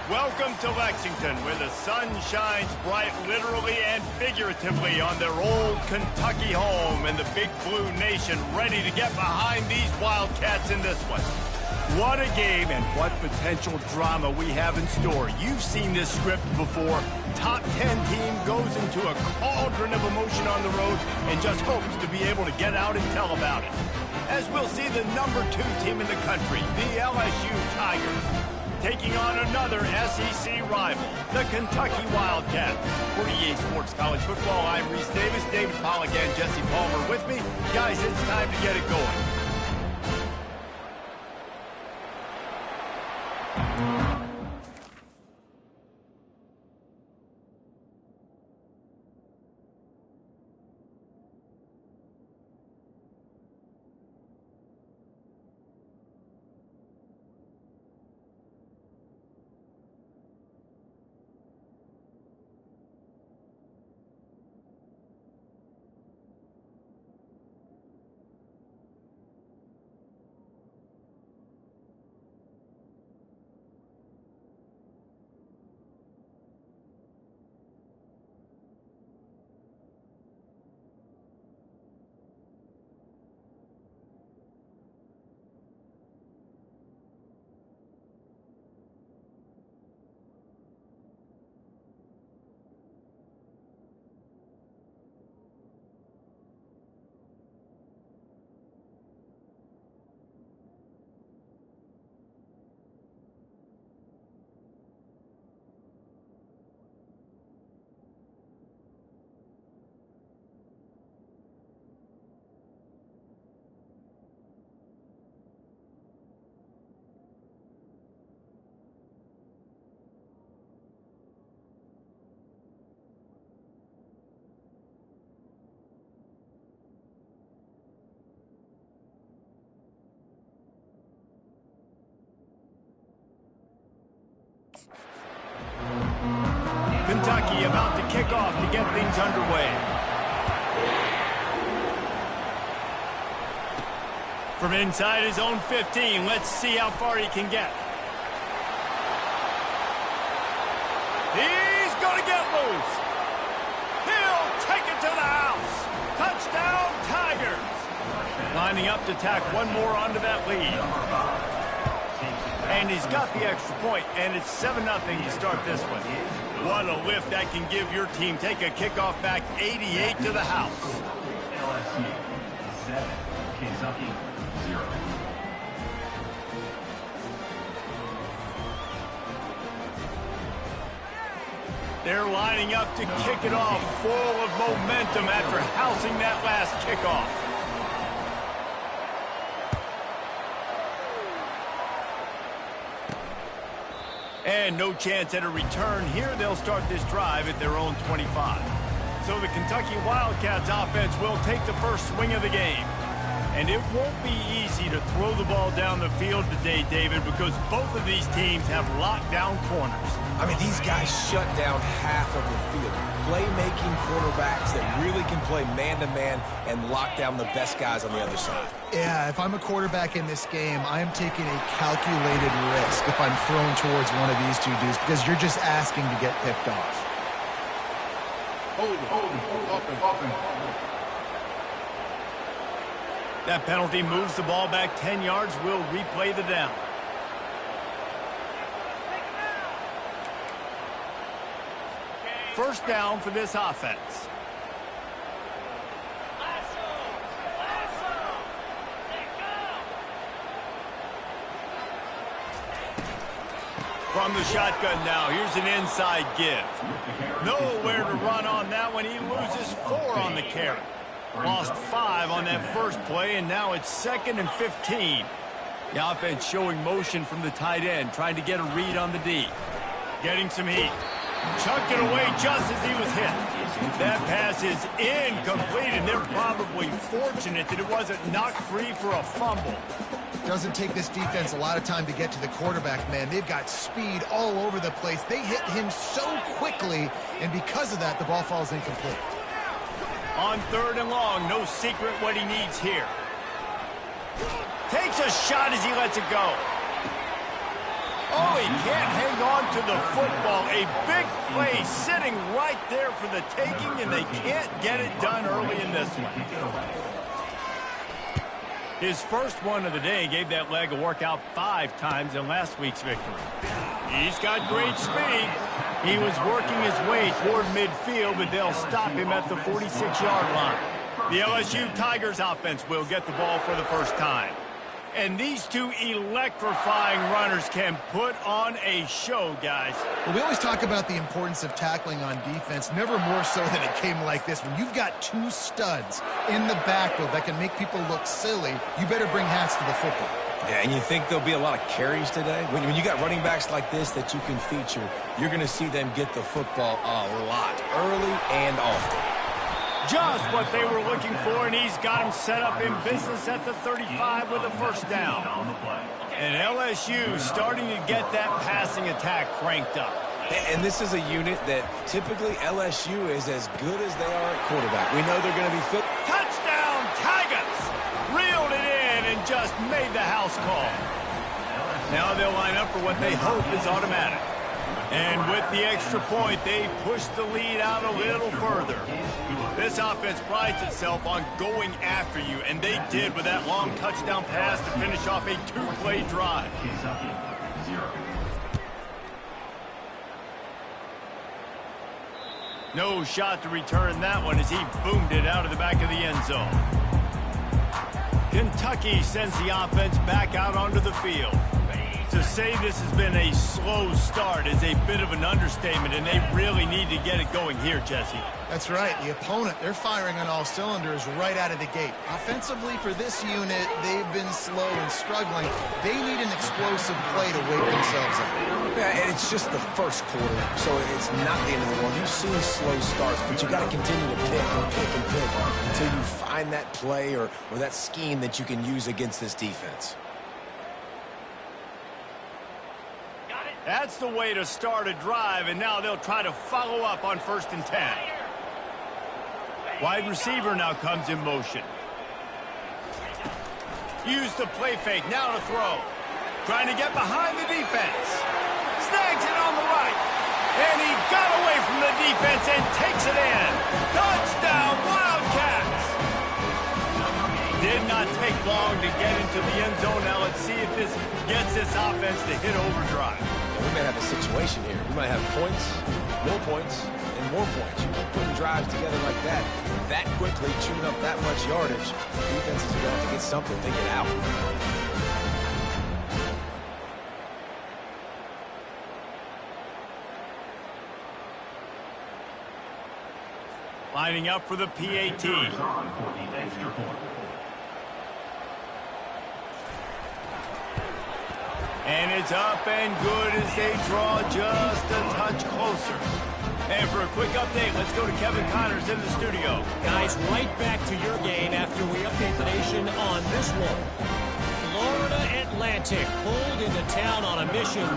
Welcome to Lexington, where the sun shines bright literally and figuratively on their old Kentucky home, and the Big Blue Nation ready to get behind these Wildcats in this one. What a game and what potential drama we have in store. You've seen this script before. Top 10 team goes into a cauldron of emotion on the road and just hopes to be able to get out and tell about it. As we'll see the number 2 team in the country, the LSU Tigers, taking on another SEC rival, the Kentucky Wildcats. For EA Sports College Football, I'm Reese Davis, David Pollack, and Jesse Palmer with me. Guys, it's time to get it going. Kentucky about to kick off to get things underway. From inside his own 15, let's see how far he can get. He's going to get loose. He'll take it to the house. Touchdown, Tigers. Lining up to tack one more onto that lead. And he's got the extra point, and it's 7-0 to start this one. What a lift that can give your team. Take a kickoff back 88 to the house. LSU 7, Kentucky 0. They're lining up to kick it off, full of momentum after housing that last kickoff. And no chance at a return here. They'll start this drive at their own 25. So the Kentucky Wildcats offense will take the first swing of the game. And it won't be easy to throw the ball down the field today, David, because both of these teams have lockdown corners. I mean, these guys shut down half of the field. Playmaking cornerbacks that really can play man-to-man and lock down the best guys on the other side. Yeah, if I'm a quarterback in this game, I am taking a calculated risk if I'm thrown towards one of these two dudes, because you're just asking to get picked off. That penalty moves the ball back 10 yards. We'll replay the down. First down for this offense. From the shotgun now, here's an inside give. Nowhere to run on that one. He loses 4 on the carry. Lost 5 on that first play, and now it's 2nd and 15. The offense showing motion from the tight end, trying to get a read on the D. Getting some heat. Chucked it away just as he was hit. That pass is incomplete, and they're probably fortunate that it wasn't knocked free for a fumble. Doesn't take this defense a lot of time to get to the quarterback, man. They've got speed all over the place. They hit him so quickly, and because of that, the ball falls incomplete. On 3rd and long, no secret what he needs here. Takes a shot as he lets it go. Oh, he can't hang on to the football. A big play sitting right there for the taking, and they can't get it done early in this one. His first one of the day gave that leg a workout 5 times in last week's victory. He's got great speed. He was working his way toward midfield, but they'll stop him at the 46-yard line. The LSU Tigers offense will get the ball for the first time. And these two electrifying runners can put on a show, guys. Well, we always talk about the importance of tackling on defense, never more so than it came like this. When you've got 2 studs in the backfield that can make people look silly, you better bring hats to the football. Yeah, and you think there'll be a lot of carries today? When you got running backs like this that you can feature, you're going to see them get the football a lot, early and often. Just what they were looking for, and he's got him set up in business at the 35 with a first down. And LSU starting to get that passing attack cranked up. And this is a unit that typically LSU is as good as they are at quarterback. We know they're going to be fit. Touchdown, Tigers! Reeled it in and just made the house call. Now they'll line up for what they hope is automatic. And with the extra point, they push the lead out a little further. This offense prides itself on going after you, and they did with that long touchdown pass to finish off a 2-play drive. No shot to return that one as he boomed it out of the back of the end zone. Kentucky sends the offense back out onto the field. To say this has been a slow start is a bit of an understatement, and they really need to get it going here, Jesse. That's right. The opponent, they're firing on all cylinders right out of the gate. Offensively for this unit, they've been slow and struggling. They need an explosive play to wake themselves up. Yeah, and it's just the first quarter, so it's not the end of the world. You've seen slow starts, but you got to continue to pick and pick and pick until you find that play or that scheme that you can use against this defense. That's the way to start a drive, and now they'll try to follow up on 1st and 10. Wide receiver now comes in motion. Use the play fake, now to throw. Trying to get behind the defense. Snags it on the right. And he got away from the defense and takes it in. Touchdown, Wildcats! Did not take long to get into the end zone. Now let's see if this gets this offense to hit overdrive. We may have a situation here. We might have points, and more points. You know, putting drives together like that quickly, chewing up that much yardage, defenses are going to have to get something figured out. Lining up for the PAT. And it's up and good as they draw just a touch closer. And for a quick update, let's go to Kevin Connors in the studio. Guys, right back to your game after we update the nation on this one. Florida Atlantic pulled into town on a mission,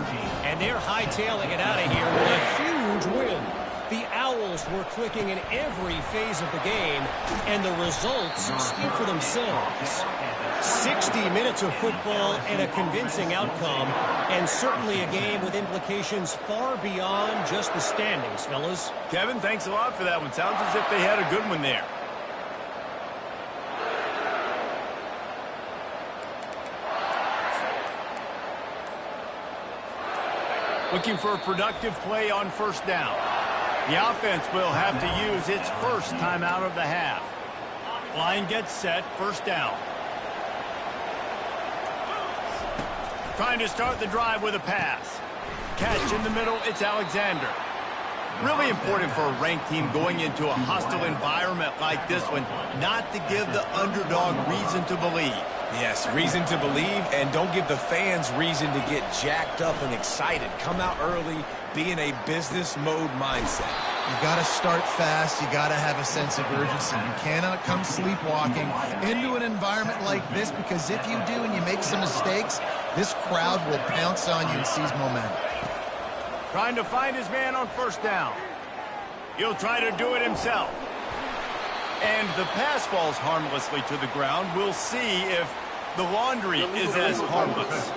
and they're hightailing it out of here with a huge win. The Owls were clicking in every phase of the game, and the results speak for themselves. 60 minutes of football and a convincing outcome, and certainly a game with implications far beyond just the standings, fellas. Kevin, thanks a lot for that one. Sounds as if they had a good one there. Looking for a productive play on 1st down. The offense will have to use its first timeout of the half. Line gets set, 1st down. Trying to start the drive with a pass. Catch in the middle, it's Alexander. Really important for a ranked team going into a hostile environment like this one, not to give the underdog reason to believe. Yes, reason to believe, and don't give the fans reason to get jacked up and excited. Come out early, be in a business mode mindset. You got to start fast. You got to have a sense of urgency. You cannot come sleepwalking into an environment like this, because if you do and you make some mistakes, this crowd will pounce on you and seize momentum. Trying to find his man on 1st down. He'll try to do it himself. And the pass falls harmlessly to the ground. We'll see if the laundry is as harmless.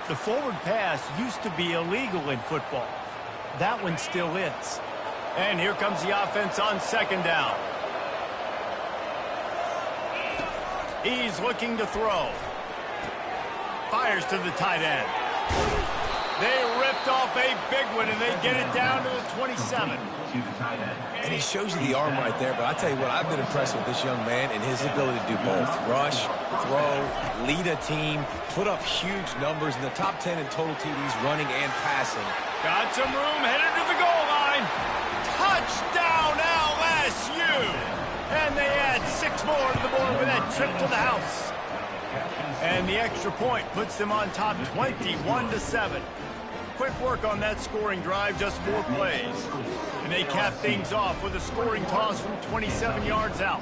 The forward pass used to be illegal in football. That one still is. And here comes the offense on second down. He's looking to throw. Fires to the tight end. They ripped off a big one, and they get it down to the 27. And he shows you the arm right there, but I tell you what, I've been impressed with this young man and his ability to do both. Rush, throw, lead a team, put up huge numbers in the top 10 in total TDs, running and passing. Got some room, headed to the goal line. Touchdown, LSU! And they add 6 more to the board with that trip to the house. And the extra point puts them on top 21-7. Quick work on that scoring drive, just 4 plays. And they cap things off with a scoring toss from 27 yards out.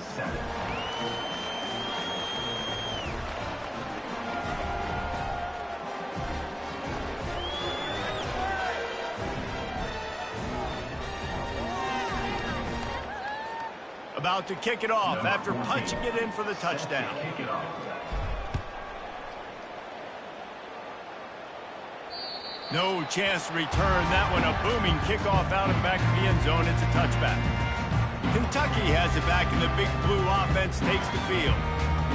About to kick it off after punching it in for the touchdown. No chance to return that one. A booming kickoff out of the back of the end zone. It's a touchback. Kentucky has it back, and the big blue offense takes the field.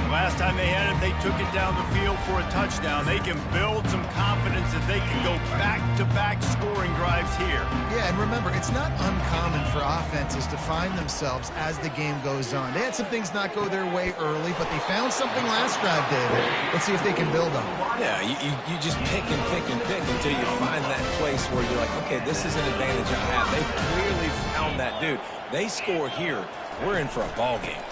Last time they had it, they took it down the field for a touchdown. They can build some confidence that they can go back-to-back scoring drives here. Yeah, and remember, it's not uncommon for offenses to find themselves as the game goes on. They had some things not go their way early, but they found something last drive, David. Let's see if they can build on it. Yeah, you just pick and pick and pick until you find that place where you're like, okay, this is an advantage I have. They clearly found that dude. They score here, we're in for a ball game.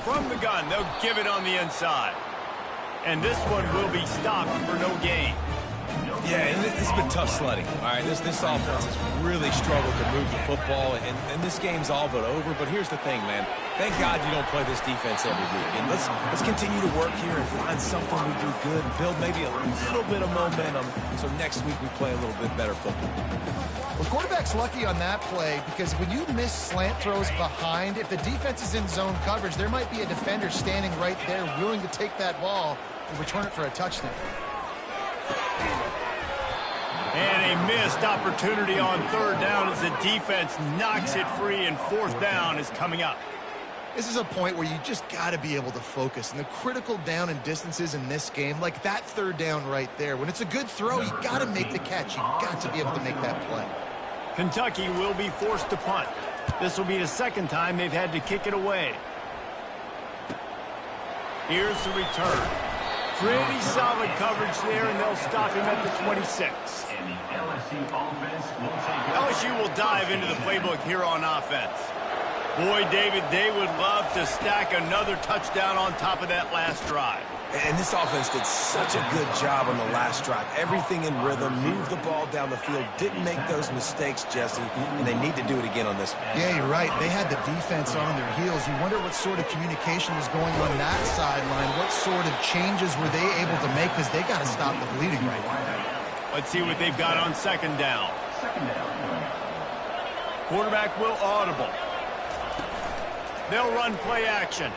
From the gun, they'll give it on the inside. And this one will be stopped for no gain. Yeah, and this has been tough sledding. All right, this offense has really struggled to move the football, and this game's all but over. But here's the thing, man. Thank God you don't play this defense every week. And let's continue to work here and find something we do good, build maybe a little bit of momentum, so next week we play a little bit better football. Well, quarterback's lucky on that play because when you miss slant throws behind, if the defense is in zone coverage, there might be a defender standing right there willing to take that ball and return it for a touchdown. And a missed opportunity on third down as the defense knocks it free, and fourth down is coming up. This is a point where you just got to be able to focus. And the critical down and distances in this game, like that third down right there, when it's a good throw, you got to make the catch. You got to be able to make that play. Kentucky will be forced to punt. This will be the second time they've had to kick it away. Here's the return. Pretty solid coverage there, and they'll stop him at the 26. And the LSU offense will take LSU will dive into the playbook here on offense. Boy, David, they would love to stack another touchdown on top of that last drive. And this offense did such a good job on the last drive. Everything in rhythm, moved the ball down the field, didn't make those mistakes, Jesse, and they need to do it again on this one. Yeah, you're right. They had the defense on their heels. You wonder what sort of communication was going on that sideline. What sort of changes were they able to make because they got to stop the bleeding right now. Let's see what they've got on second down. Quarterback will audible. They'll run play action.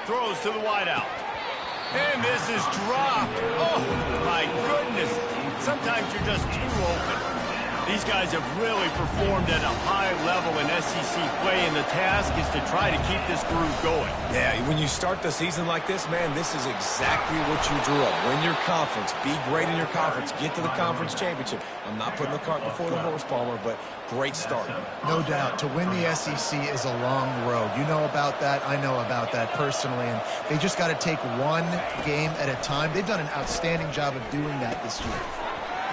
Throws to the wideout. And this is dropped. Oh, my goodness. Sometimes you're just too open. These guys have really performed at a high level in SEC play, and the task is to try to keep this groove going. Yeah, when you start the season like this, man, this is exactly what you drew up. Win your conference. Be great in your conference. Get to the conference championship. I'm not putting the cart before the horse, Palmer, but great start. No doubt. To win the SEC is a long road. You know about that. I know about that personally. And they just got to take one game at a time. They've done an outstanding job of doing that this year.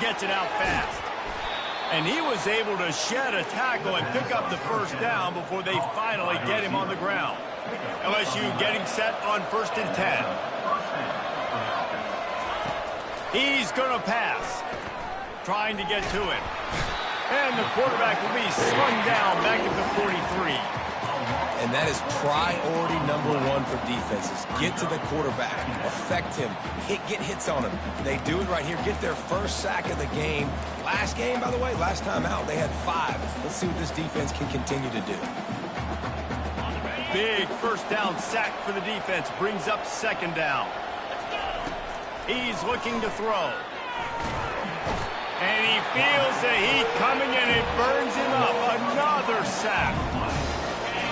Gets it out fast. And he was able to shed a tackle and pick up the first down before they finally get him on the ground. LSU getting set on 1st and 10. He's going to pass. Trying to get to it. And the quarterback will be slung down back at the 43. And that is priority number one for defenses. Get to the quarterback. Affect him. Get hits on him. They do it right here. Get their first sack of the game. Last game, by the way, last time out, they had 5. Let's see what this defense can continue to do. Big first down sack for the defense. Brings up second down. He's looking to throw. And he feels the heat coming, and it burns him up. Another sack.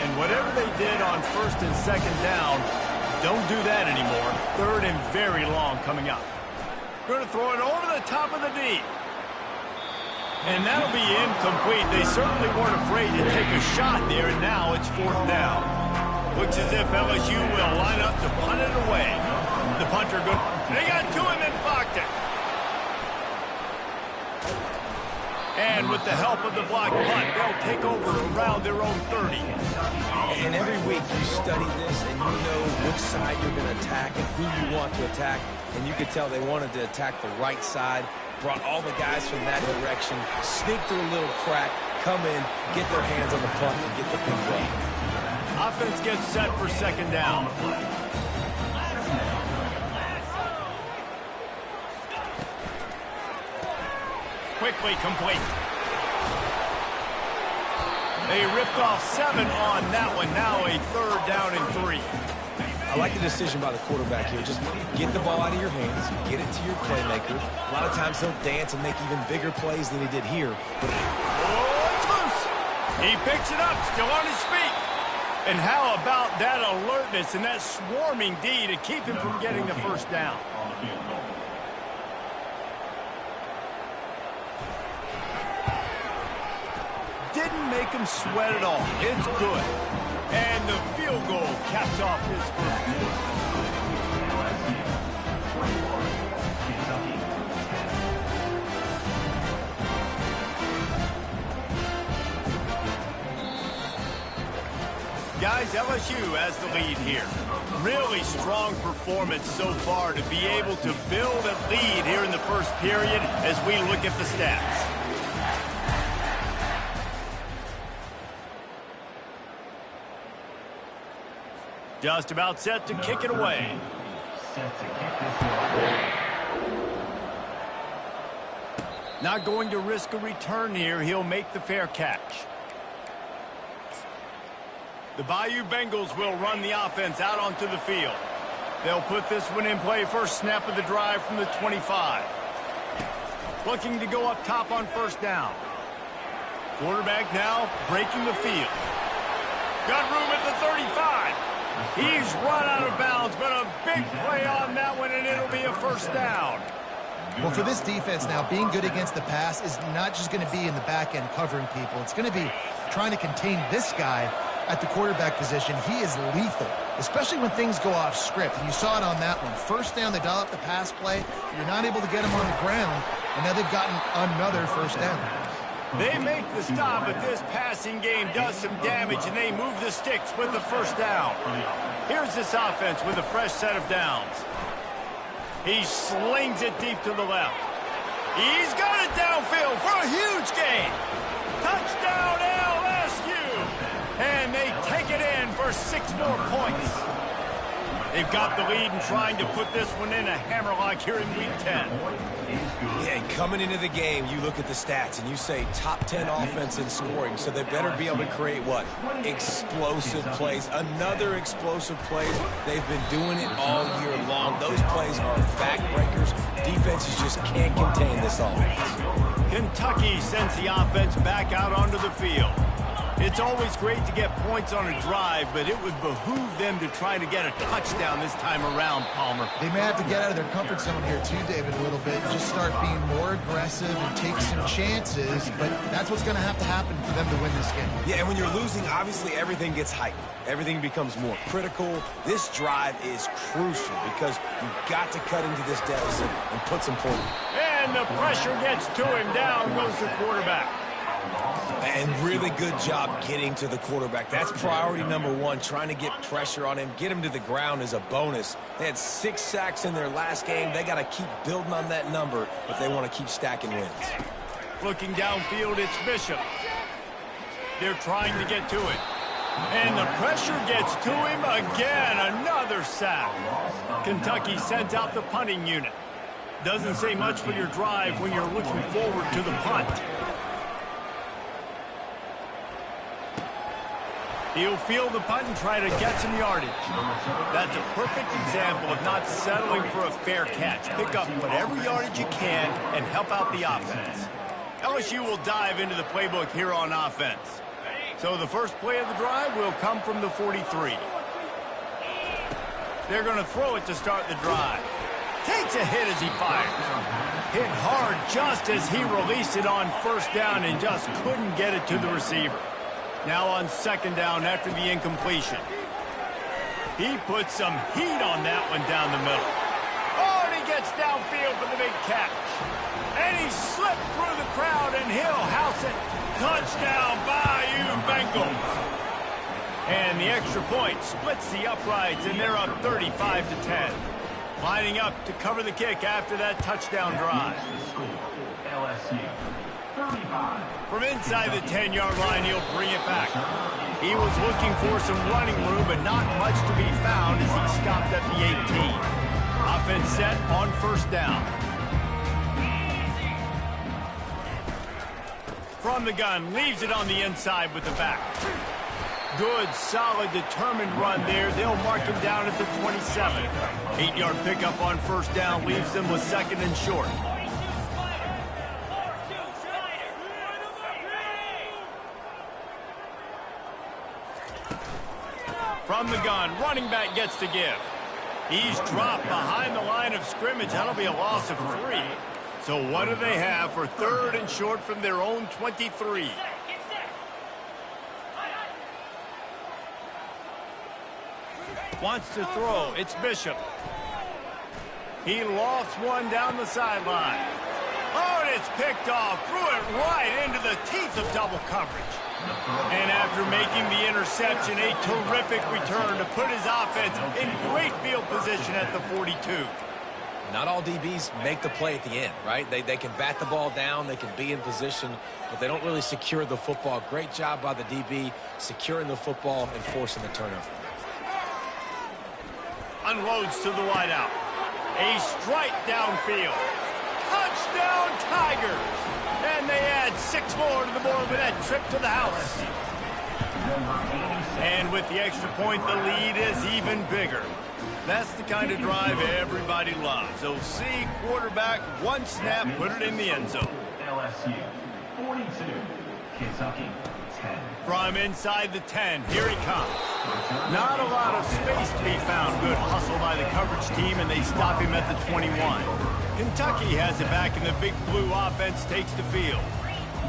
And whatever they did on first and second down, don't do that anymore. Third and very long coming up. Going to throw it over the top of the D. And that'll be incomplete. They certainly weren't afraid to take a shot there, and now it's fourth down. Looks as if LSU will line up to punt it away. The punter good. They got to him and blocked it. And with the help of the block punt, they'll take over around their own 30. And every week you study this and you know which side you're going to attack and who you want to attack. And you could tell they wanted to attack the right side, brought all the guys from that direction, sneak through a little crack, come in, get their hands on the punt, and get the big run. Offense gets set for second down. Quickly complete. They ripped off 7 on that one. Now a third down and 3. I like the decision by the quarterback here. Just get the ball out of your hands, get it to your playmaker. A lot of times he'll dance and make even bigger plays than he did here. But oh, it's loose. He picks it up, still on his feet. And how about that alertness and that swarming D to keep him from getting the first down? Didn't make him sweat at all. It's good. And the field goal caps off his first. Guys, LSU has the lead here. Really strong performance so far to be able to build a lead here in the first period as we look at the stats. Just about set to kick it away. Not going to risk a return here. He'll make the fair catch. The Bayou Bengals will run the offense out onto the field. They'll put this one in play first snap of the drive from the 25. Looking to go up top on first down. Quarterback now breaking the field. Got room at the 35. He's run out of bounds, but a big play on that one, and it'll be a first down. Well, for this defense now, being good against the pass is not just going to be in the back end covering people. It's going to be trying to contain this guy at the quarterback position. He is lethal, especially when things go off script. And you saw it on that one. First down, they dial up the pass play. You're not able to get him on the ground, and now they've gotten another first down. They make the stop, but this passing game does some damage, and they move the sticks with the first down. Here's this offense with a fresh set of downs. He slings it deep to the left. He's got it downfield for a huge gain. Touchdown, LSU! And they take it in for 6 more points. They've got the lead and trying to put this one in a hammerlock here in Week 10. Yeah, and coming into the game, you look at the stats and you say top 10 offense in scoring, so they better be able to create what? Explosive plays. Another explosive plays. They've been doing it all year long. Those plays are backbreakers. Defenses just can't contain this offense. Kentucky sends the offense back out onto the field. It's always great to get points on a drive, but it would behoove them to try to get a touchdown this time around, Palmer. They may have to get out of their comfort zone here too, David, a little bit. Just start being more aggressive and take some chances, but that's what's going to have to happen for them to win this game. Yeah, and when you're losing, obviously everything gets heightened. Everything becomes more critical. This drive is crucial because you've got to cut into this deficit and put some points. And the pressure gets to him. Down goes the quarterback. And really good job getting to the quarterback. That's priority number 1, trying to get pressure on him. Get him to the ground is a bonus. They had 6 sacks in their last game. They got to keep building on that number if they want to keep stacking wins. Looking downfield, it's Bishop. They're trying to get to it. And the pressure gets to him again. Another sack. Kentucky sends out the punting unit. Doesn't say much for your drive when you're looking forward to the punt. He'll field the punt and try to get some yardage. That's a perfect example of not settling for a fair catch. Pick up whatever yardage you can and help out the offense. LSU will dive into the playbook here on offense. So the first play of the drive will come from the 43. They're going to throw it to start the drive. Takes a hit as he fires. Hit hard just as he released it on first down and just couldn't get it to the receiver. Now on second down after the incompletion. He puts some heat on that one down the middle. Oh, and he gets downfield for the big catch. And he slipped through the crowd, and he'll house it. Touchdown, Bayou Bengals. And the extra point splits the uprights, and they're up 35-10. Lining up to cover the kick after that touchdown drive. LSU 35. From inside the 10-yard line, he'll bring it back. He was looking for some running room, but not much to be found as he stopped at the 18. Offense set on first down. From the gun, leaves it on the inside with the back. Good, solid, determined run there. They'll mark him down at the 27. 8-yard pickup on first down leaves them with second and short. From the gun, running back gets to give. He's dropped behind the line of scrimmage. That'll be a loss of 3. So what do they have for third and short from their own 23? Wants to throw. It's Bishop. He lofts one down the sideline. Oh, and it's picked off. Threw it right into the teeth of double coverage. And after making the interception, a terrific return to put his offense in great field position at the 42. Not all DBs make the play at the end, right? They can bat the ball down, they can be in position, but they don't really secure the football. Great job by the DB securing the football and forcing the turnover. Unloads to the wideout. A strike downfield. Touchdown Tigers! And they add 6 more to the board with that trip to the house. And with the extra point, the lead is even bigger. That's the kind of drive everybody loves. OC quarterback, one snap, put it in the end zone. LSU 42, Kentucky 10. From inside the 10, here he comes. Not a lot of space to be found. Good hustle by the coverage team, and they stop him at the 21. Kentucky has it back, and the big blue offense takes the field.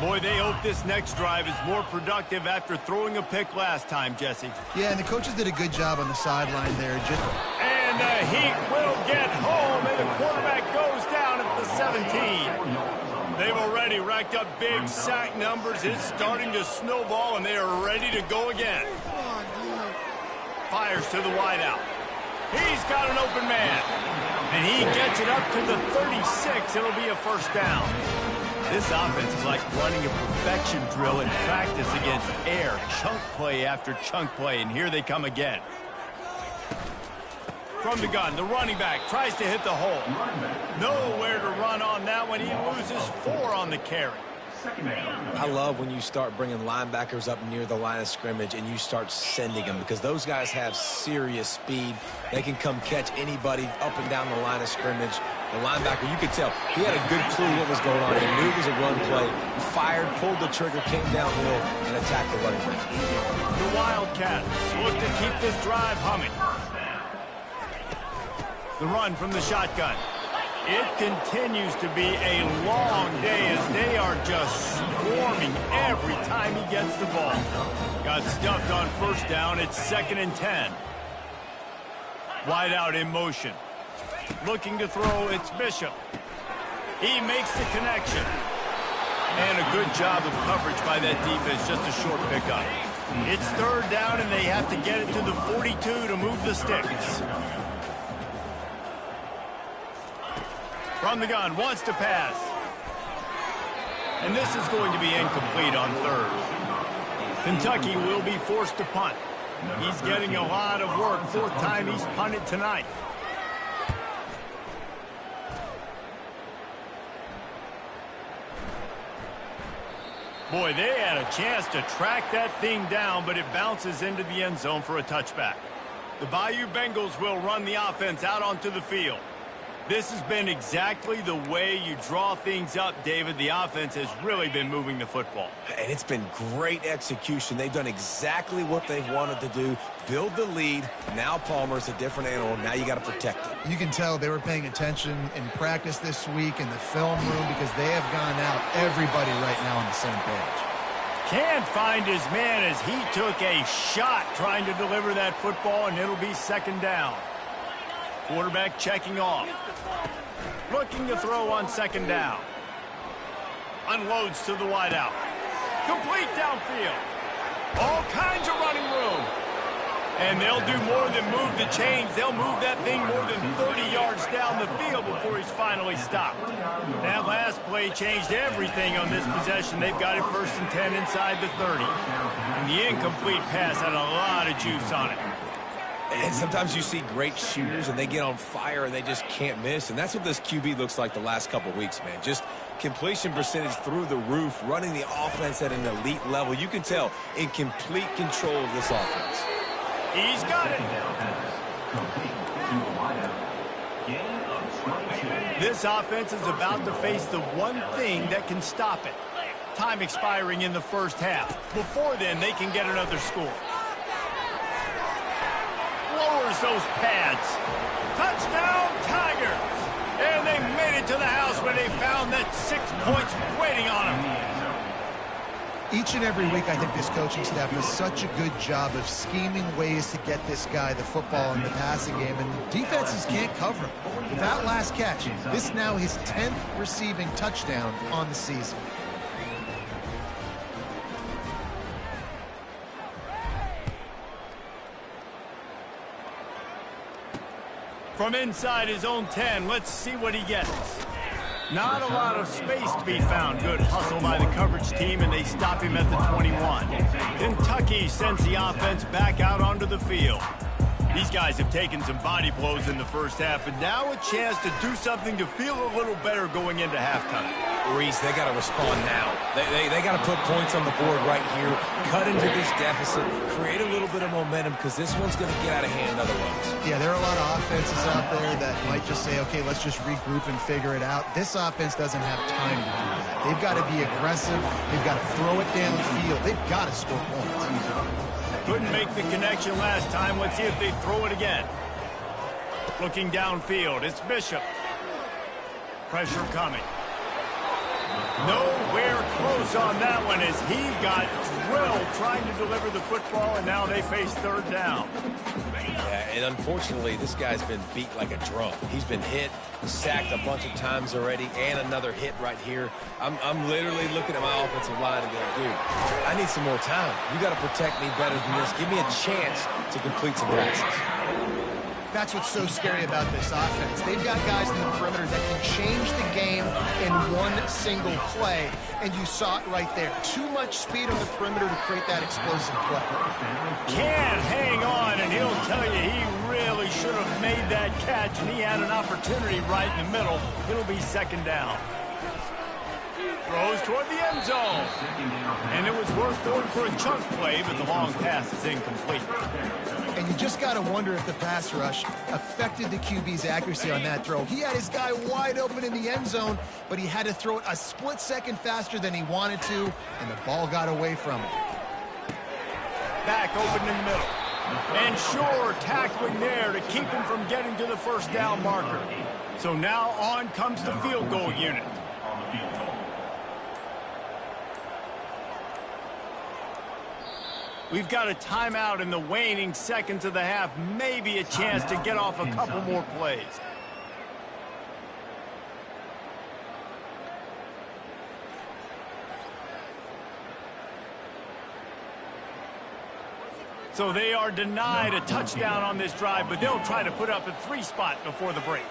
Boy, they hope this next drive is more productive after throwing a pick last time, Jesse. Yeah, and the coaches did a good job on the sideline there. And the Heat will get home, and the quarterback goes down at the 17. They've already racked up big sack numbers. It's starting to snowball, and they are ready to go again. Fires to the wideout. He's got an open man. And he gets it up to the 36. It'll be a first down. This offense is like running a perfection drill in practice against air. Chunk play after chunk play, and here they come again. From the gun, the running back tries to hit the hole. Nowhere to run on that one. He loses 4 on the carry. I love when you start bringing linebackers up near the line of scrimmage and you start sending them, because those guys have serious speed. They can come catch anybody up and down the line of scrimmage. The linebacker, you could tell, he had a good clue what was going on. He knew it was a run play. He fired, pulled the trigger, came downhill, and attacked the running back. The Wildcats look to keep this drive humming. The run from the shotgun. It continues to be a long day as they are just swarming every time he gets the ball. Got stuffed on first down. It's 2nd and 10. Wide out in motion. Looking to throw, it's Bishop. He makes the connection. And a good job of coverage by that defense, just a short pickup. It's 3rd down, and they have to get it to the 42 to move the sticks. From the gun, wants to pass. And this is going to be incomplete on 3rd. Kentucky will be forced to punt. He's getting a lot of work. 4th time he's punted tonight. Boy, they had a chance to track that thing down, but it bounces into the end zone for a touchback. The Bayou Bengals will run the offense out onto the field. This has been exactly the way you draw things up, David. The offense has really been moving the football. And it's been great execution. They've done exactly what they've wanted to do. Build the lead. Now Palmer's a different animal. Now you got to protect it. You can tell they were paying attention in practice this week in the film room because they have gone out, everybody right now on the same page. Can't find his man as he took a shot trying to deliver that football, and it'll be second down. Quarterback checking off. Looking to throw on second down. Unloads to the wideout. Complete downfield. All kinds of running room. And they'll do more than move the chains. They'll move that thing more than 30 yards down the field before he's finally stopped. That last play changed everything on this possession. They've got it 1st and 10 inside the 30. And the incomplete pass had a lot of juice on it. And sometimes you see great shooters, and they get on fire, and they just can't miss. And that's what this QB looks like the last couple of weeks, man. Just completion percentage through the roof, running the offense at an elite level. You can tell in complete control of this offense. He's got it. This offense is about to face the one thing that can stop it. Time expiring in the first half. Before then, they can get another score. Lowers those pads. Touchdown, Tigers! And they made it to the house when they found that 6 points waiting on them. Each and every week, I think this coaching staff does such a good job of scheming ways to get this guy the football in the passing game, and defenses can't cover him. With that last catch, this now his 10th receiving touchdown on the season. From inside his own 10, let's see what he gets. Not a lot of space to be found. Good hustle by the coverage team, and they stop him at the 21. Kentucky sends the offense back out onto the field. These guys have taken some body blows in the first half, and now a chance to do something to feel a little better going into halftime. Reese, they got to respond now. They got to put points on the board right here, cut into this deficit, create a little bit of momentum, because this one's going to get out of hand otherwise. Yeah, there are a lot of offenses out there that might just say, okay, let's just regroup and figure it out. This offense doesn't have time to do that. They've got to be aggressive. They've got to throw it downfield. They've got to score points. Couldn't make the connection last time. Let's see if they throw it again. Looking downfield, it's Bishop. Pressure coming. Nowhere close on that one as he got drilled trying to deliver the football, and now they face third down. Yeah, and unfortunately, this guy's been beat like a drum. He's been hit, sacked a bunch of times already, and another hit right here. I'm literally looking at my offensive line and going, dude, I need some more time. You got to protect me better than this. Give me a chance to complete some passes. That's what's so scary about this offense. They've got guys in the perimeter that can change the game in one single play, and you saw it right there. Too much speed on the perimeter to create that explosive play. Can't hang on, and he'll tell you he really should have made that catch, and he had an opportunity right in the middle. It'll be second down. Throws toward the end zone. And it was worth going for a chunk play, but the long pass is incomplete. And you just got to wonder if the pass rush affected the QB's accuracy on that throw. He had his guy wide open in the end zone, but he had to throw it a split second faster than he wanted to, and the ball got away from him. Back open in the middle. And sure, tackling there to keep him from getting to the first down marker. So now on comes the field goal unit. We've got a timeout in the waning seconds of the half. Maybe a chance to get off a couple more plays. So they are denied a touchdown on this drive, but they'll try to put up a 3 spot before the break.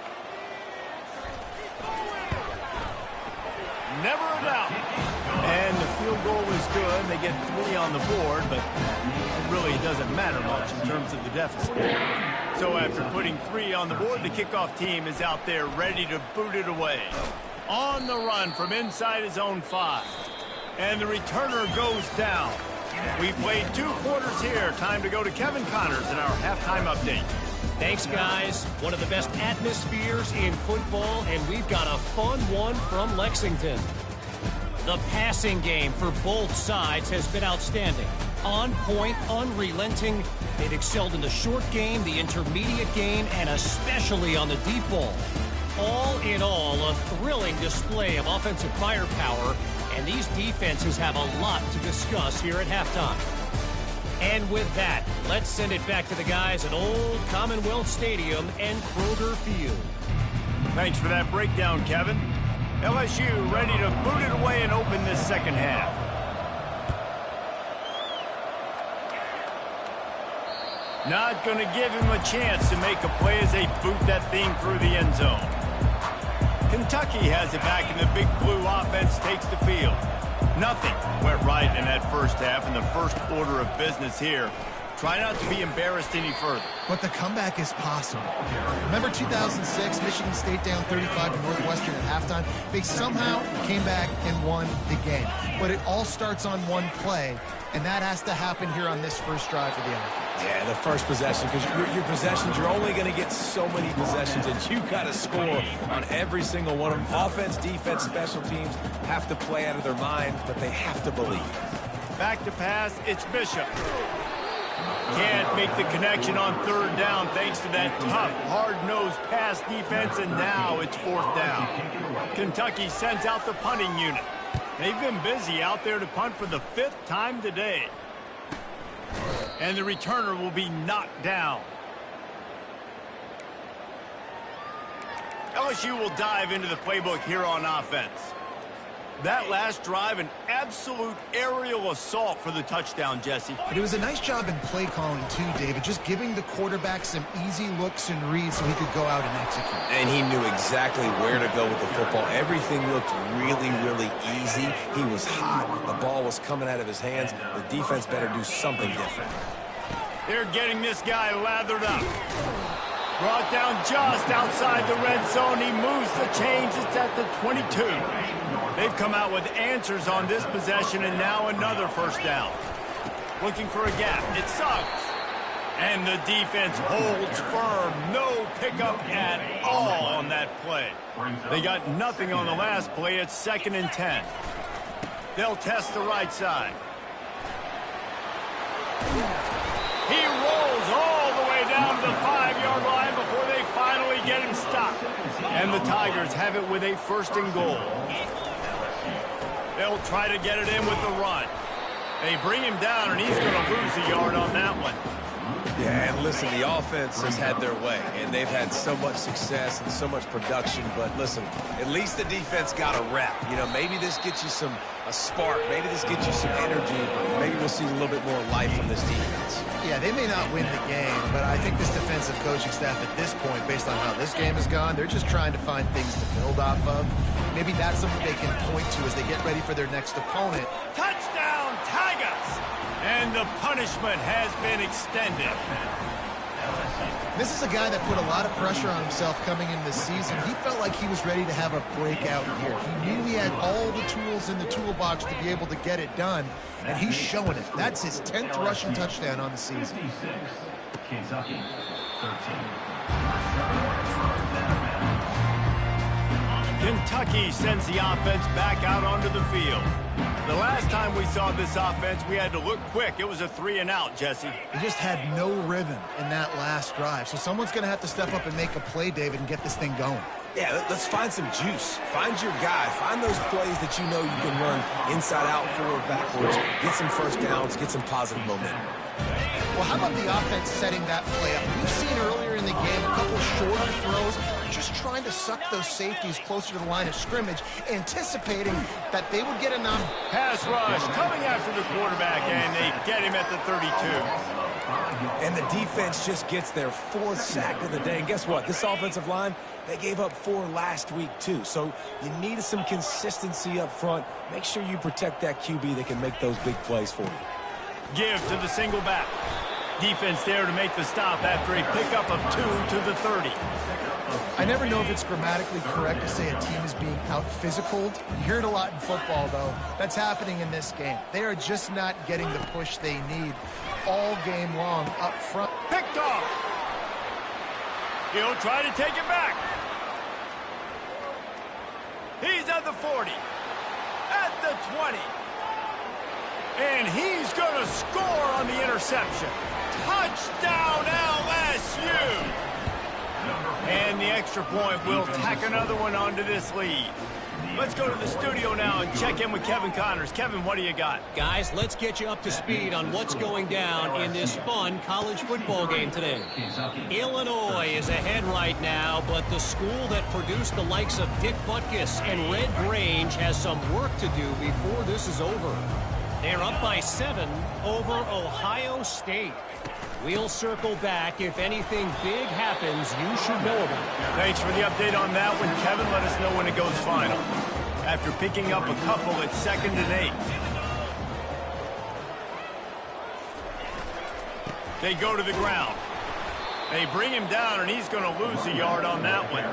Never a doubt. And the field goal is good. They get 3 on the board, but it really doesn't matter much in terms of the deficit. So after putting 3 on the board, the kickoff team is out there ready to boot it away. On the run from inside his own 5. And the returner goes down. We played 2 quarters here. Time to go to Kevin Connors in our halftime update. Thanks, guys. One of the best atmospheres in football, and we've got a fun one from Lexington. The passing game for both sides has been outstanding. On point, unrelenting. They've excelled in the short game, the intermediate game, and especially on the deep ball. All in all, a thrilling display of offensive firepower, and these defenses have a lot to discuss here at halftime. And with that, let's send it back to the guys at Old Commonwealth Stadium and Kroger Field. Thanks for that breakdown, Kevin. LSU ready to boot it away and open this second half. Not going to give him a chance to make a play as they boot that thing through the end zone. Kentucky has it back, and the Big Blue offense takes the field. Nothing went right in that first half, and the first order of business here. Try not to be embarrassed any further. But the comeback is possible. Remember 2006, Michigan State down 35 to Northwestern at halftime? They somehow came back and won the game. But it all starts on one play, and that has to happen here on this first drive for the offense. Yeah, the first possession, because your possessions, you're only going to get so many possessions, and you've got to score on every single one of them. Offense, defense, special teams have to play out of their mind, but they have to believe. Back to pass, it's Bishop. Can't make the connection on third down thanks to that tough, hard-nosed pass defense, and now it's fourth down. Kentucky sends out the punting unit. They've been busy out there to punt for the 5th time today. And the returner will be knocked down. LSU will dive into the playbook here on offense. That last drive, an absolute aerial assault for the touchdown, Jesse. But it was a nice job in play calling, too, David, just giving the quarterback some easy looks and reads so he could go out and execute. And he knew exactly where to go with the football. Everything looked really, really easy. He was hot. The ball was coming out of his hands. The defense better do something different. They're getting this guy lathered up. Brought down just outside the red zone. He moves the chains. It's at the 22. They've come out with answers on this possession, and now another first down. Looking for a gap. It sucks. And the defense holds firm. No pickup at all on that play. They got nothing on the last play. It's 2nd and 10. They'll test the right side. He rolls all the way down to the 5-yard line before they finally get him stopped. And the Tigers have it with a 1st and goal. They'll try to get it in with the run. They bring him down, and he's going to lose a yard on that one. Yeah, and listen, the offense has had their way, and they've had so much success and so much production. But listen, at least the defense got a rep. You know, maybe this gets you a spark. Maybe this gets you some energy. Maybe we'll see a little bit more life from this defense. Yeah, they may not win the game, but I think this defensive coaching staff at this point, based on how this game has gone, they're just trying to find things to build off of. Maybe that's something they can point to as they get ready for their next opponent. Touchdown, Tigers! And the punishment has been extended. This is a guy that put a lot of pressure on himself coming into this season. He felt like he was ready to have a breakout year. He knew he had all the tools in the toolbox to be able to get it done, and he's showing it. That's his 10th rushing touchdown on the season. Kentucky, 13. Kentucky sends the offense back out onto the field. The last time we saw this offense, we had to look quick. It was a 3-and-out, Jesse. He just had no rhythm in that last drive. So someone's going to have to step up and make a play, David, and get this thing going. Yeah, let's find some juice. Find your guy. Find those plays that you know you can run inside out, forward, backwards. Get some first downs. Get some positive momentum. Well, how about the offense setting that play up? We've seen earlier in the game a couple shorter throws, just trying to suck those safeties closer to the line of scrimmage, anticipating that they would get enough. Pass rush coming after the quarterback, and they get him at the 32. And the defense just gets their 4th sack of the day. And guess what? This offensive line, they gave up 4 last week, too. So you need some consistency up front. Make sure you protect that QB that can make those big plays for you. Give to the single back. Defense there to make the stop after a pickup of 2 to the 30. I never know if it's grammatically correct to say a team is being out-physicaled. You hear it a lot in football, though. That's happening in this game. They are just not getting the push they need all game long up front. Picked off. He'll try to take it back. He's at the 40. At the 20. And he's going to score on the interception. Touchdown, LSU! And the extra point will tack another one onto this lead. Let's go to the studio now and check in with Kevin Connors. Kevin, what do you got? Guys, let's get you up to speed on what's going down in this fun college football game today. Illinois is ahead right now, but the school that produced the likes of Dick Butkus and Red Grange has some work to do before this is over. They're up by 7 over Ohio State. We'll circle back. If anything big happens, you should know about it. Thanks for the update on that one, Kevin. Let us know when it goes final. After picking up a couple, it's 2nd and 8. They go to the ground. They bring him down, and he's going to lose a yard on that one.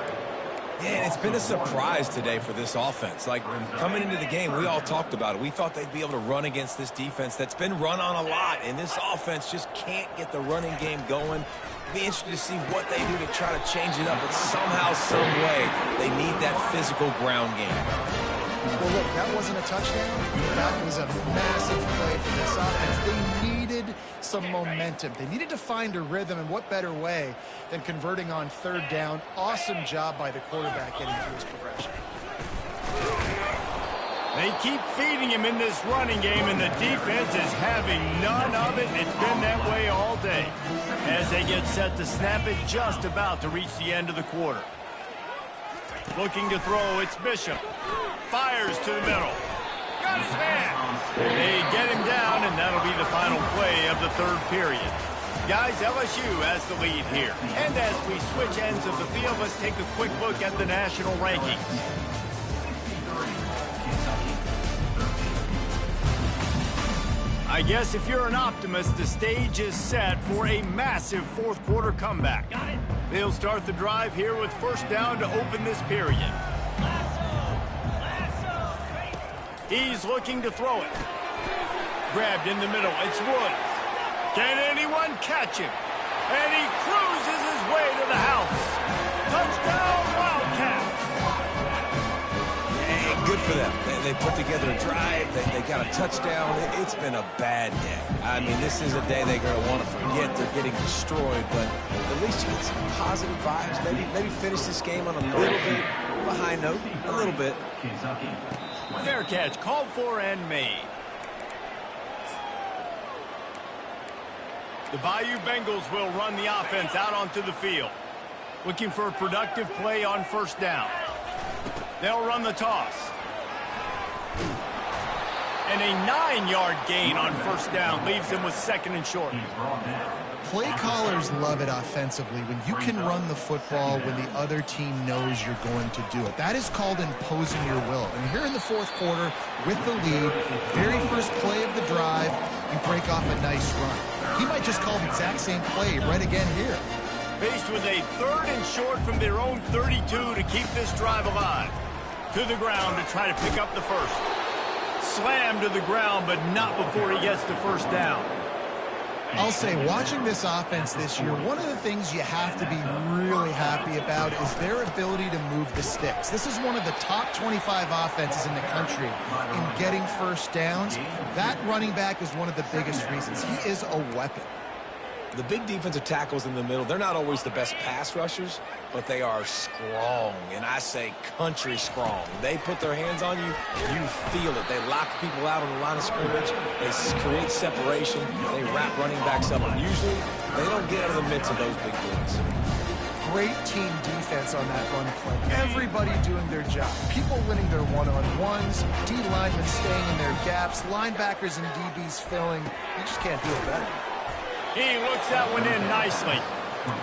Yeah, and it's been a surprise today for this offense. Like, coming into the game, we all talked about it. We thought they'd be able to run against this defense that's been run on a lot, and this offense just can't get the running game going. Be interested to see what they do to try to change it up, but somehow, some way, they need that physical ground game. Well, look, that wasn't a touchdown. That was a massive play for this offense. They needed some momentum. They needed to find a rhythm, and what better way than converting on 3rd down. Awesome job by the quarterback getting through his progression. They keep feeding him in this running game, and the defense is having none of it. It's been that way all day. As they get set to snap it, just about to reach the end of the quarter. Looking to throw, it's Bishop. Fires to the middle. Got his man. They get him down, and that'll be the final play of the 3rd period. Guys, LSU has the lead here. And as we switch ends of the field, let's take a quick look at the national rankings. I guess if you're an optimist, the stage is set for a massive 4th quarter comeback. They'll start the drive here with 1st down to open this period. He's looking to throw it. Grabbed in the middle. It's Woods. Can anyone catch him? And he cruises his way to the house. Touchdown, Wildcats. Hey, good for them. They put together a drive. They got a touchdown. It's been a bad day. I mean, this is a day they're going to want to forget. They're getting destroyed, but at least you get some positive vibes. Maybe finish this game on a little bit of a high note. A little bit. Fair catch, called for and made. The Bayou Bengals will run the offense out onto the field. Looking for a productive play on 1st down. They'll run the toss. And a 9-yard gain on 1st down leaves them with 2nd and short. Play callers love it offensively when you can run the football when the other team knows you're going to do it. That is called imposing your will. And here in the 4th quarter with the lead, very first play of the drive, you break off a nice run. He might just call the exact same play right again here. Faced with a 3rd and short from their own 32 to keep this drive alive. To the ground to try to pick up the 1st. Slammed to the ground, but not before he gets to 1st down. I'll say, watching this offense this year, one of the things you have to be really happy about is their ability to move the sticks. This is one of the top 25 offenses in the country in getting 1st downs. That running back is one of the biggest reasons. He is a weapon. The big defensive tackles in the middle, they're not always the best pass rushers, but they are strong, and I say country strong. They put their hands on you, you feel it. They lock people out on the line of scrimmage. They create separation. They wrap running backs up, and usually they don't get out of the midst of those big boys. Great team defense on that run play. Everybody doing their job. People winning their one-on-ones, D linemen staying in their gaps, linebackers and DBs filling. You just can't do it better. He looks that one in nicely.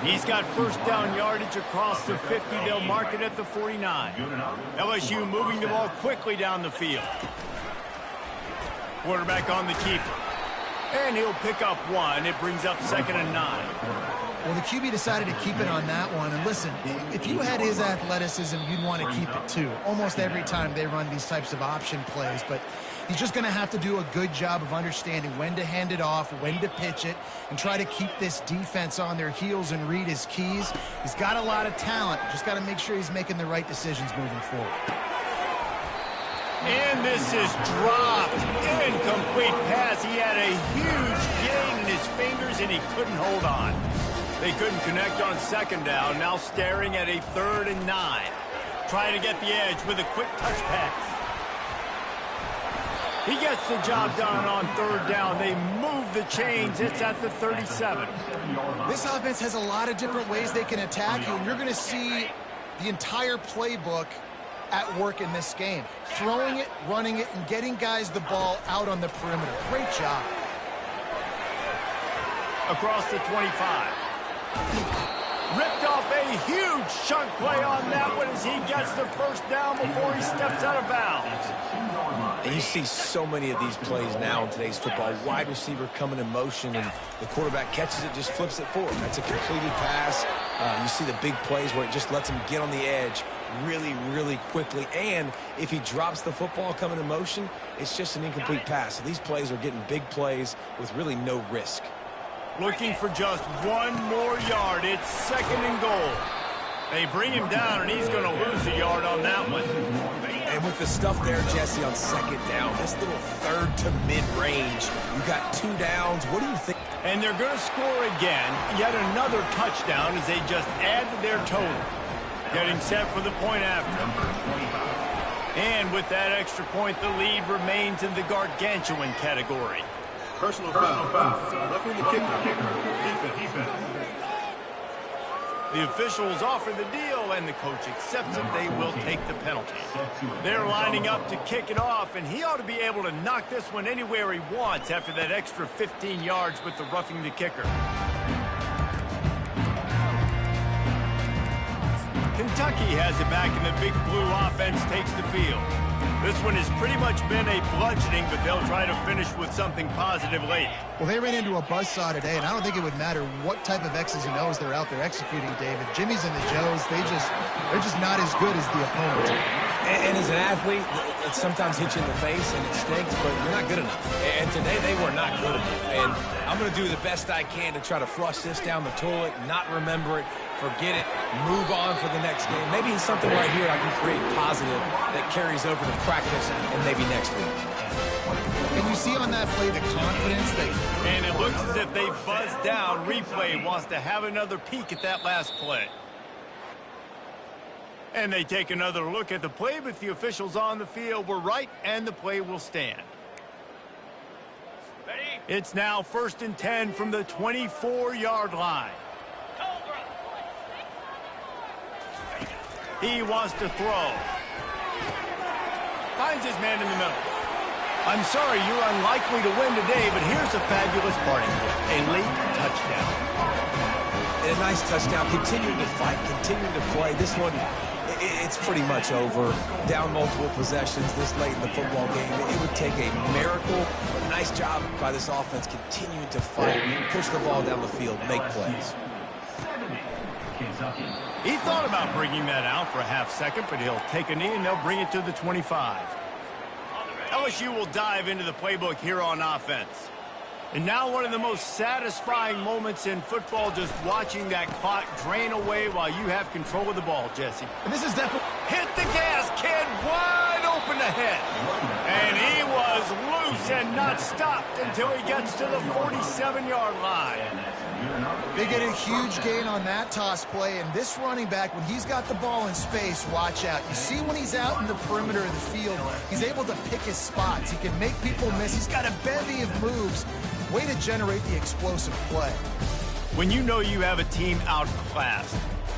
He's got 1st down yardage across the 50. They'll mark it at the 49. LSU moving the ball quickly down the field. Quarterback on the keeper. And he'll pick up one. It brings up 2nd and 9. Well, the QB decided to keep it on that one. And listen, if you had his athleticism, you'd want to keep it too. Almost every time they run these types of option plays. But he's just going to have to do a good job of understanding when to hand it off, when to pitch it, and try to keep this defense on their heels and read his keys. He's got a lot of talent. Just got to make sure he's making the right decisions moving forward. And this is dropped. Incomplete pass. He had a huge gain in his fingers, and he couldn't hold on. They couldn't connect on 2nd down. Now staring at a 3rd and 9. Trying to get the edge with a quick touch pass. He gets the job done on 3rd down. They move the chains. It's at the 37. This offense has a lot of different ways they can attack you, and you're going to see the entire playbook at work in this game. Throwing it, running it, and getting guys the ball out on the perimeter. Great job. Across the 25. Ripped off a huge chunk play on that one as he gets the 1st down before he steps out of bounds. And you see so many of these plays now in today's football. Wide receiver coming in motion, and the quarterback catches it, just flips it forward. That's a completed pass. You see the big plays where it just lets him get on the edge really, really quickly. And if he drops the football coming in motion, it's just an incomplete pass. So these plays are getting big plays with really no risk. Looking for just one more yard. It's 2nd and goal. They bring him down, and he's going to lose a yard on that one. And with the stuff there, Jesse, on 2nd down, this little 3rd to mid-range, you got 2 downs. What do you think? And they're going to score again. Yet another touchdown as they just add to their total. Getting set for the point after. And with that extra point, the lead remains in the gargantuan category. Personal foul. Roughing the kicker. Defense. The officials offer the deal, and the coach accepts it. They will take the penalty. They're lining up to kick it off, and he ought to be able to knock this one anywhere he wants after that extra 15 yards with the roughing the kicker. Kentucky has it back, and the Big Blue offense takes the field. This one has pretty much been a bludgeoning, but they'll try to finish with something positive late. Well, they ran into a buzzsaw today, and I don't think it would matter what type of X's and O's they're out there executing, David. Jimmy's and the Joes, they're just not as good as the opponent. And as an athlete, it sometimes hits you in the face, and it stinks, but you're not good enough. And today, they were not good enough. And I'm going to do the best I can to try to flush this down the toilet, not remember it, forget it, move on for the next game. Maybe something right here I can create positive that carries over to practice and maybe next week. Can you see on that play the confidence that... And it looks as if they buzzed down. Replay wants to have another peek at that last play. And they take another look at the play, but the officials on the field were right, and the play will stand. It's now 1st and 10 from the 24-yard line. He wants to throw. Finds his man in the middle. I'm sorry, you're unlikely to win today, but here's a fabulous party. A late touchdown. And a nice touchdown. Continuing to fight, continuing to play. This one, it's pretty much over. Down multiple possessions this late in the football game. It would take a miracle. But nice job by this offense continuing to fight, push the ball down the field, make plays. He thought about bringing that out for a half second, but he'll take a knee and they'll bring it to the 25. LSU will dive into the playbook here on offense. And now one of the most satisfying moments in football, just watching that clock drain away while you have control of the ball, Jesse. And this is definitely... Hit the gas, kid, wide open ahead. And he was loose and not stopped until he gets to the 47-yard line. They get a huge gain on that toss play, and this running back, when he's got the ball in space, watch out. You see when he's out in the perimeter of the field, he's able to pick his spots. He can make people miss. He's got a bevy of moves. Way to generate the explosive play. When you know you have a team outclassed,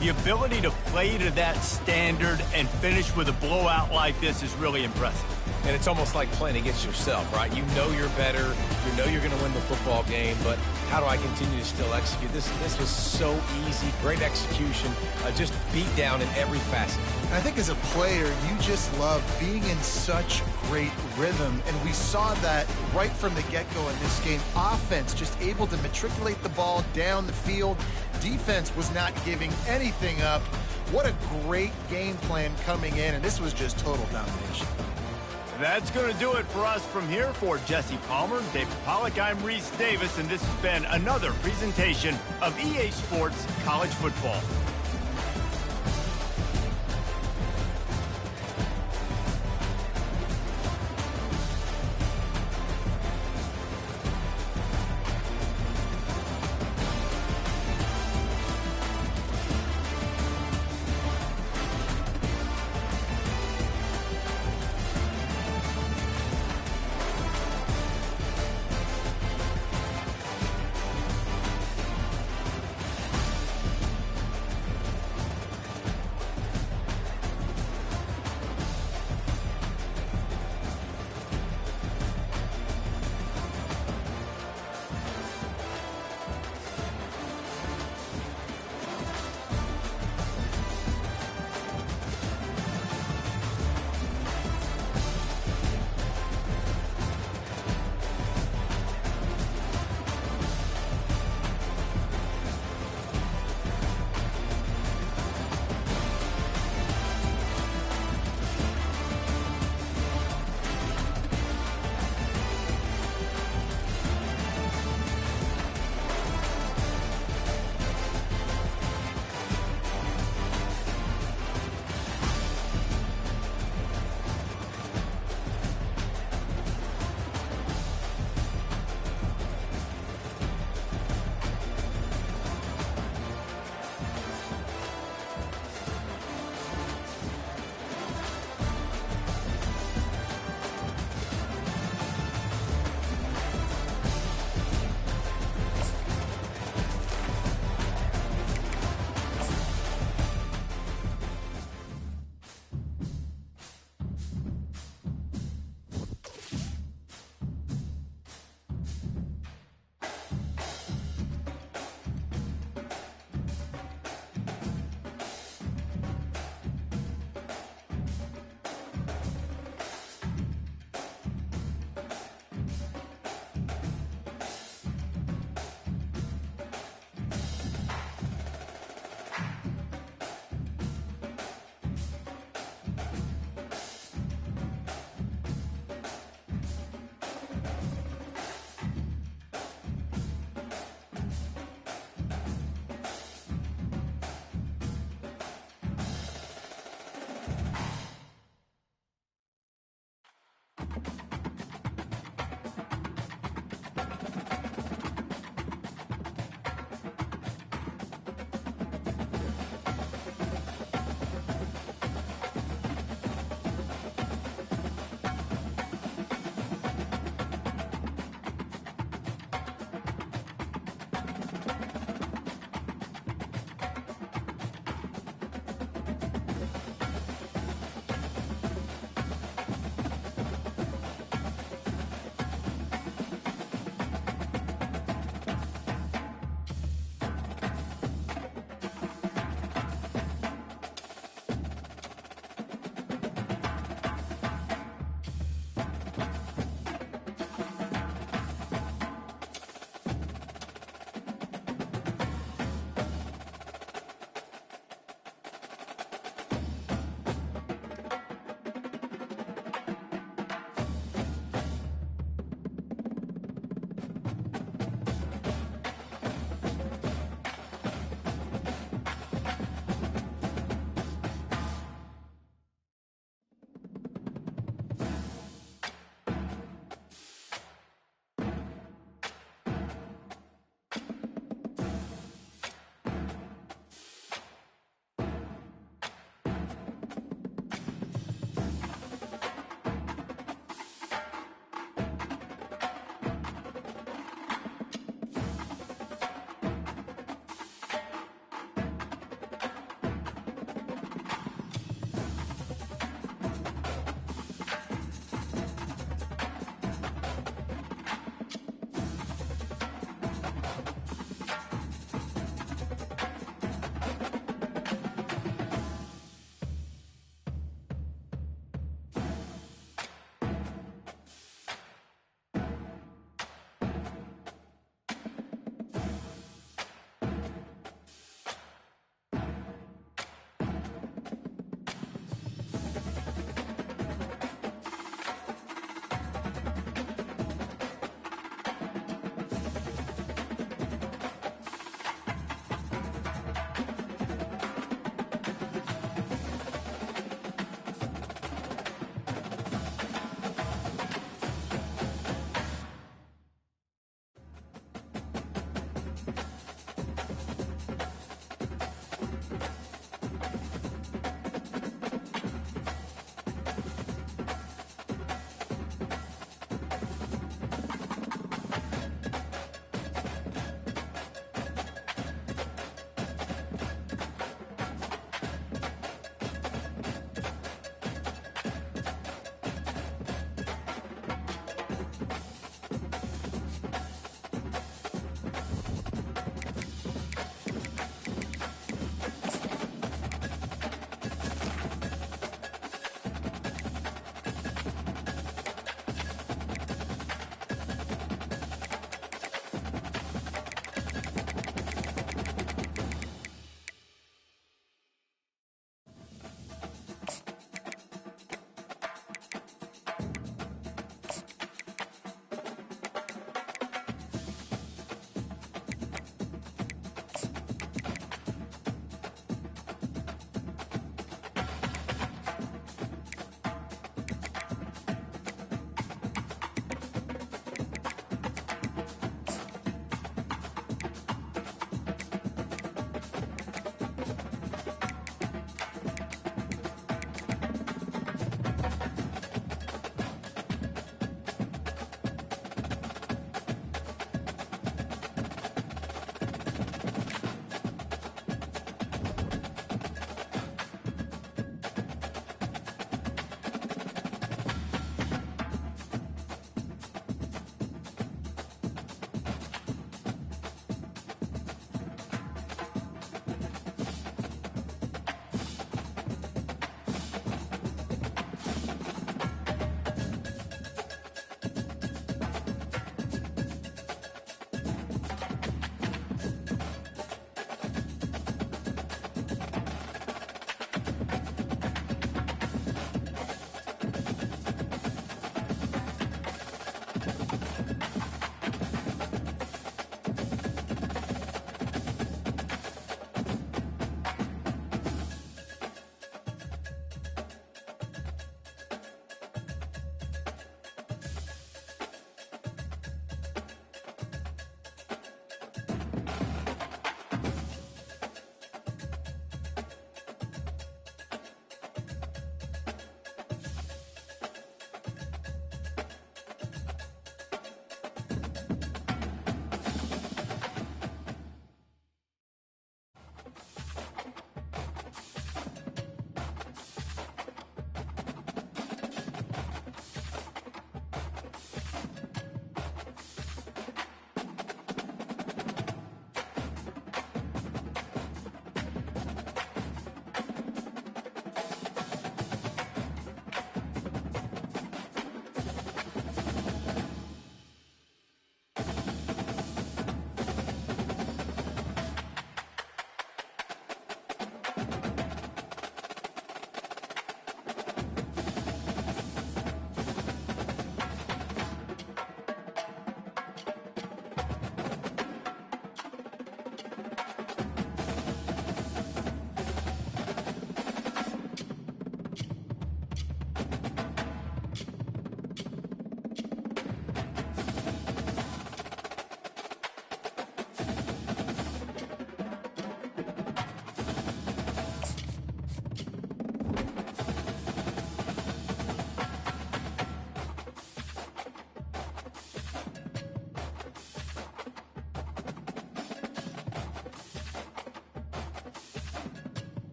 the ability to play to that standard and finish with a blowout like this is really impressive. and it's almost like playing against yourself, right? You know you're better. You know you're going to win the football game, but how do I continue to still execute? This was so easy. Great execution. Just beat down in every facet. I think as a player, you just love being in such great rhythm, and we saw that right from the get-go in this game. Offense just able to matriculate the ball down the field. Defense was not giving anything up. What a great game plan coming in, and this was just total domination. That's going to do it for us from here. For Jesse Palmer, David Pollack, I'm Reese Davis, and this has been another presentation of EA Sports College Football.